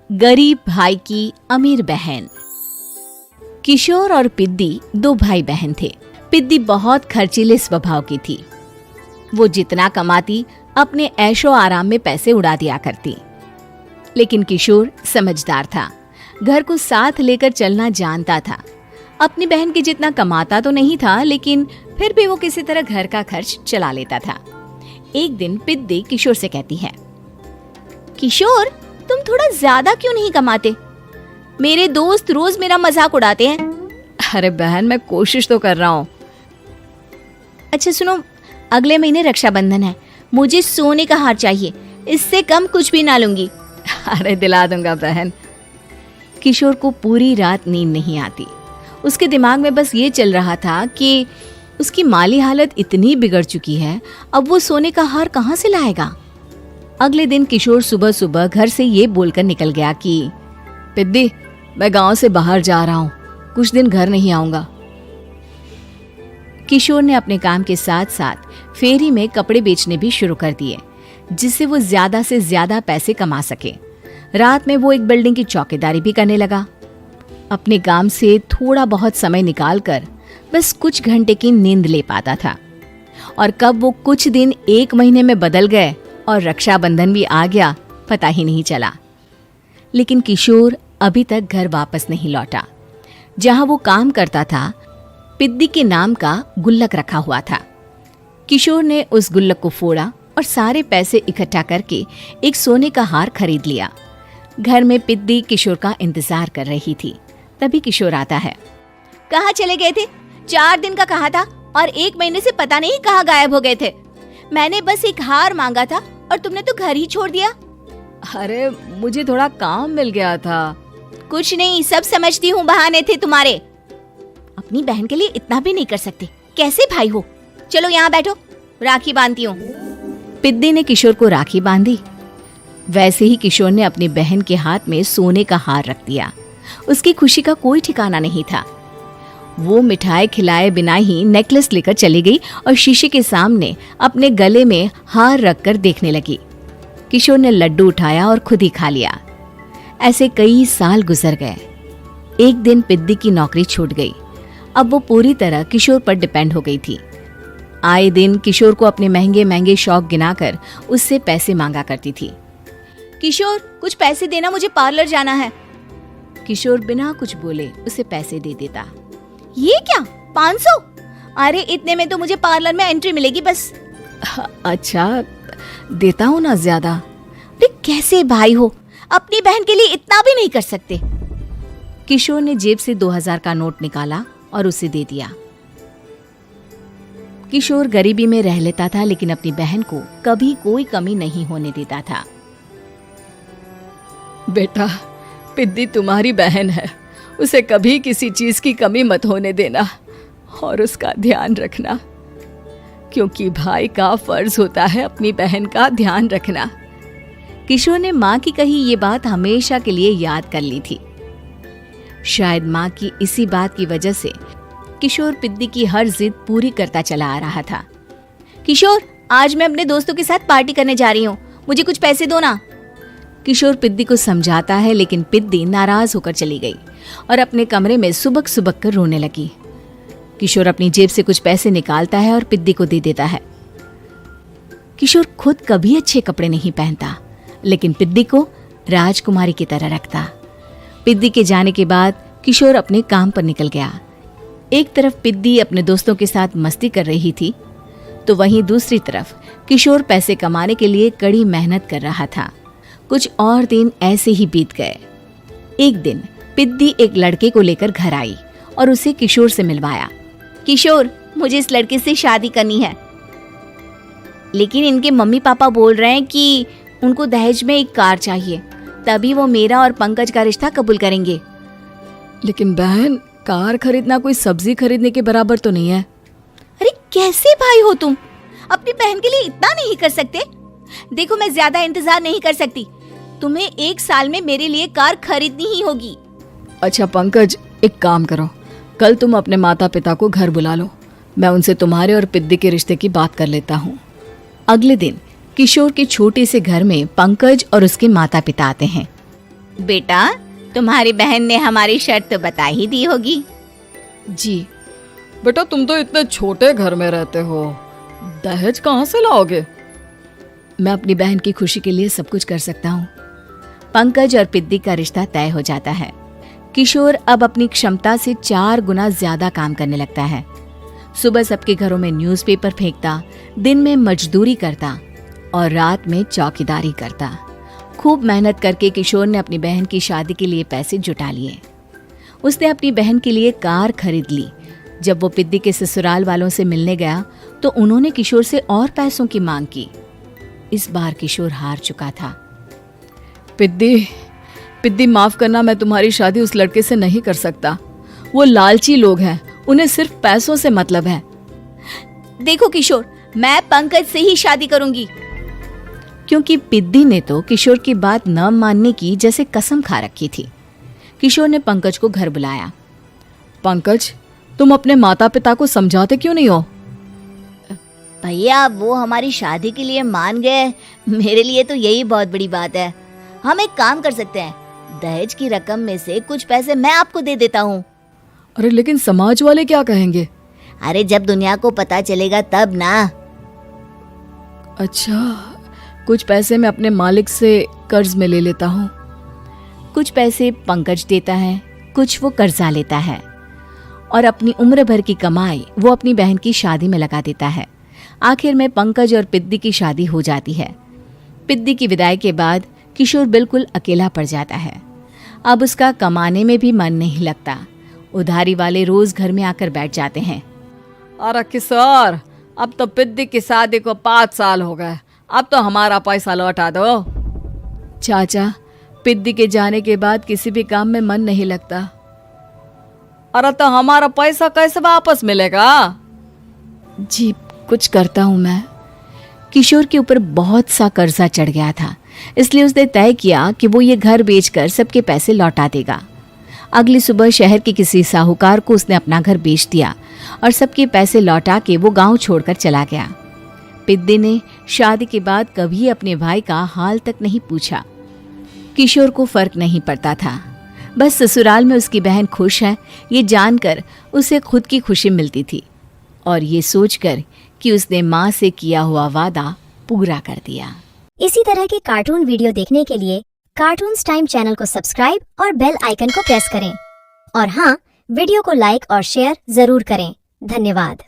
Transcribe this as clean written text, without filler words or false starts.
गरीब भाई की अमीर बहन। किशोर और पिद्दी दो भाई बहन थे। पिद्दी बहुत खर्चीले स्वभाव की थी। वो जितना कमाती अपने ऐशो आराम में पैसे उड़ा दिया करती। लेकिन किशोर समझदार था, घर को साथ लेकर चलना जानता था। अपनी बहन के जितना कमाता तो नहीं था, लेकिन फिर भी वो किसी तरह घर का खर्च चला लेता था। एक दिन पिद्दी किशोर से कहती है, किशोर, तुम थोड़ा ज्यादा क्यों नहीं कमाते? मेरे दोस्त रोज मेरा मजाक उड़ाते हैं। अरे बहन, मैं कोशिश तो कर रहा हूँ। अच्छा सुनो, अगले महीने रक्षाबंधन है, मुझे सोने का हार चाहिए, इससे कम कुछ भी ना लूंगी। अरे दिला दूंगा बहन। किशोर को पूरी रात नींद नहीं आती। उसके दिमाग में बस ये चल रहा था कि उसकी माली हालत इतनी बिगड़ चुकी है, अब वो सोने का हार कहाँ से लाएगा। अगले दिन किशोर सुबह सुबह घर से ये बोलकर निकल गया कि पिद्दी, मैं गांव से बाहर जा रहा हूँ, कुछ दिन घर नहीं आऊंगा। किशोर ने अपने काम के साथ साथ फेरी में कपड़े बेचने भी शुरू कर दिए, जिससे वो ज्यादा से ज्यादा पैसे कमा सके। रात में वो एक बिल्डिंग की चौकीदारी भी करने लगा। अपने काम से थोड़ा बहुत समय निकालकर बस कुछ घंटे की नींद ले पाता था। और कब वो कुछ दिन एक महीने में बदल गए और रक्षाबंधन भी आ गया, पता ही नहीं चला। लेकिन किशोर अभी तक घर वापस नहीं लौटा। जहां वो काम करता था, पिद्दी के नाम का गुल्लक रखा हुआ था। किशोर ने उस गुल्लक को फोड़ा और सारे पैसे इकट्ठा करके एक सोने का हार खरीद लिया। घर में पिद्दी किशोर का इंतजार कर रही थी। तभी किशोर आता है। कहाँ चले गए थे? 4 दिन का कहा था और 1 महीने से पता नहीं कहाँ गायब हो गए थे। मैंने बस एक हार मांगा था और तुमने तो घर ही छोड़ दिया। अरे मुझे थोड़ा काम मिल गया था। कुछ नहीं, सब समझती हूँ, बहाने थे तुम्हारे। अपनी बहन के लिए इतना भी नहीं कर सकते, कैसे भाई हो? चलो यहाँ बैठो, राखी बांधती हूँ। पिद्दी ने किशोर को राखी बांधी। वैसे ही किशोर ने अपनी बहन के हाथ में सोने का हार रख दिया। उसकी खुशी का कोई ठिकाना नहीं था। वो मिठाई खिलाए बिना ही नेकलेस लेकर चली गई और शीशे के सामने अपने गले में हार रखकर देखने लगी। किशोर ने लड्डू उठाया और खुद ही खा लिया। ऐसे कई साल गुजर गए। एक दिन पिद्दी की नौकरी छूट गई। अब वो पूरी तरह किशोर पर डिपेंड हो गई थी। आए दिन किशोर को अपने महंगे महंगे शौक गिनाकर उससे पैसे मांगा करती थी। किशोर, कुछ पैसे देना, मुझे पार्लर जाना है। किशोर बिना कुछ बोले उसे पैसे दे देता। ये क्या, 500? अरे इतने में तो मुझे पार्लर में एंट्री मिलेगी बस। अच्छा, देता हूँ ना ज्यादा। अरे कैसे भाई हो, अपनी बहन के लिए इतना भी नहीं कर सकते। किशोर ने जेब से 2000 का नोट निकाला और उसे दे दिया। किशोर गरीबी में रह लेता था, लेकिन अपनी बहन को कभी कोई कमी नहीं होने देता था। बेटा, पिद्दी तुम्हारी बहन है, उसे कभी किसी चीज की कमी मत होने देना और उसका ध्यान रखना, क्योंकि भाई का फर्ज होता है अपनी बहन का ध्यान रखना। किशोर ने माँ की कही ये बात हमेशा के लिए याद कर ली थी। शायद माँ की इसी बात की वजह से किशोर पिद्दी की हर जिद पूरी करता चला आ रहा था। किशोर, आज मैं अपने दोस्तों के साथ पार्टी करने जा रही हूँ, मुझे कुछ पैसे दो ना। किशोर पिद्दी को समझाता है, लेकिन पिद्दी नाराज होकर चली गई और अपने कमरे में सुबक सुबक कर रोने लगी। किशोर अपनी जेब से कुछ पैसे निकालता है और पिद्दी को दे देता है। किशोर खुद कभी अच्छे कपड़े नहीं पहनता, लेकिन पिद्दी को राजकुमारी की तरह रखता। पिद्दी के जाने के बाद किशोर अपने काम पर निकल गया। एक तरफ पिद्दी अपने दोस्तों के साथ मस्ती कर रही थी, तो वहीं दूसरी तरफ किशोर पैसे कमाने के लिए कड़ी मेहनत कर रहा था। कुछ और दिन ऐसे ही बीत गए। एक दिन पिद्दी एक लड़के को लेकर घर आई और उसे किशोर से मिलवाया। किशोर, मुझे इस लड़के से शादी करनी है, लेकिन इनके मम्मी पापा बोल रहे हैं कि उनको दहेज में एक कार चाहिए, तभी वो मेरा और पंकज का रिश्ता कबूल करेंगे। लेकिन बहन, कार खरीदना कोई सब्जी खरीदने के बराबर तो नहीं है। अरे कैसे भाई हो तुम, अपनी बहन के लिए इतना नहीं कर सकते? देखो, मैं ज्यादा इंतजार नहीं कर सकती, तुम्हें 1 साल में मेरे लिए कार खरीदनी ही होगी। अच्छा पंकज, एक काम करो, कल तुम अपने माता पिता को घर बुला लो, मैं उनसे तुम्हारे और पिद्दी के रिश्ते की बात कर लेता हूँ। अगले दिन किशोर के छोटे से घर में पंकज और उसके माता पिता आते हैं। बेटा, तुम्हारी बहन ने हमारी शर्त तो बता ही दी होगी। जी बेटा, तुम तो इतने छोटे घर में रहते हो, दहेज कहाँ से लाओगे? मैं अपनी बहन की खुशी के लिए सब कुछ कर सकता हूँ। पंकज और पिद्दी का रिश्ता तय हो जाता है। किशोर अब अपनी क्षमता से 4 गुना ज्यादा काम करने लगता है। सुबह सबके घरों में न्यूज़पेपर फेंकता, दिन में मजदूरी करता और रात में चौकीदारी करता। खूब मेहनत करके किशोर ने अपनी बहन की शादी के लिए पैसे जुटा लिए। उसने अपनी बहन के लिए कार खरीद ली। जब वो पिद्दी के ससुराल वालों से मिलने गया तो उन्होंने किशोर से और पैसों की मांग की। इस बार किशोर हार चुका था। पिद्दी माफ करना, मैं तुम्हारी शादी उस लड़के से नहीं कर सकता। वो लालची लोग हैं, उन्हें सिर्फ पैसों से मतलब है। देखो किशोर, मैं पंकज से ही शादी करूंगी। क्योंकि पिद्दी ने तो किशोर की बात न मानने की जैसे कसम खा रखी थी। किशोर ने पंकज को घर बुलाया। पंकज, तुम अपने माता पिता को समझाते क्यों नहीं हो? भैया, वो हमारी शादी के लिए मान गए, मेरे लिए तो यही बहुत बड़ी बात है। हम एक काम कर सकते हैं, दहेज की रकम में से कुछ पैसे मैं आपको दे देता हूँ। अरे लेकिन समाज वाले क्या कहेंगे? अरे जब दुनिया को पता चलेगा तब ना। अच्छा, कुछ पैसे मैं अपने मालिक से कर्ज में ले लेता हूँ। कुछ पैसे पंकज देता है, कुछ वो कर्जा लेता है और अपनी उम्र भर की कमाई वो अपनी बहन की शादी में लगा देता है। आखिर में पंकज और पिद्दी की शादी हो जाती है। पिद्दी की विदाई के बाद किशोर बिल्कुल अकेला पड़ जाता है। अब उसका कमाने में भी मन नहीं लगता। उधारी वाले रोज घर में आकर बैठ जाते हैं। अरे किशोर, अब तो पिद्दी की शादी को 5 साल हो गए, अब तो हमारा पैसा लौटा दो। चाचा, पिद्दी के जाने के बाद किसी भी काम में मन नहीं लगता। अरे तो हमारा पैसा कैसे वापस मिलेगा? जी, कुछ करता हूँ मैं। किशोर के ऊपर बहुत सा कर्जा चढ़ गया था, इसलिए उसने तय किया कि वो ये घर बेचकर सबके पैसे लौटा देगा। अगली सुबह शहर के किसी साहूकार को उसने अपना घर बेच दिया और सबके पैसे लौटा के वो गांव छोड़कर चला गया। पिद्दी ने शादी के बाद कभी अपने भाई का हाल तक नहीं पूछा। किशोर को फर्क नहीं पड़ता था, बस ससुराल में उसकी बहन खुश है ये जानकर उसे खुद की खुशी मिलती थी और ये सोचकर कि उसने माँ से किया हुआ वादा पूरा कर दिया। इसी तरह के कार्टून वीडियो देखने के लिए कार्टून्स टाइम चैनल को सब्सक्राइब और बेल आइकन को प्रेस करें। और हाँ, वीडियो को लाइक और शेयर जरूर करें। धन्यवाद।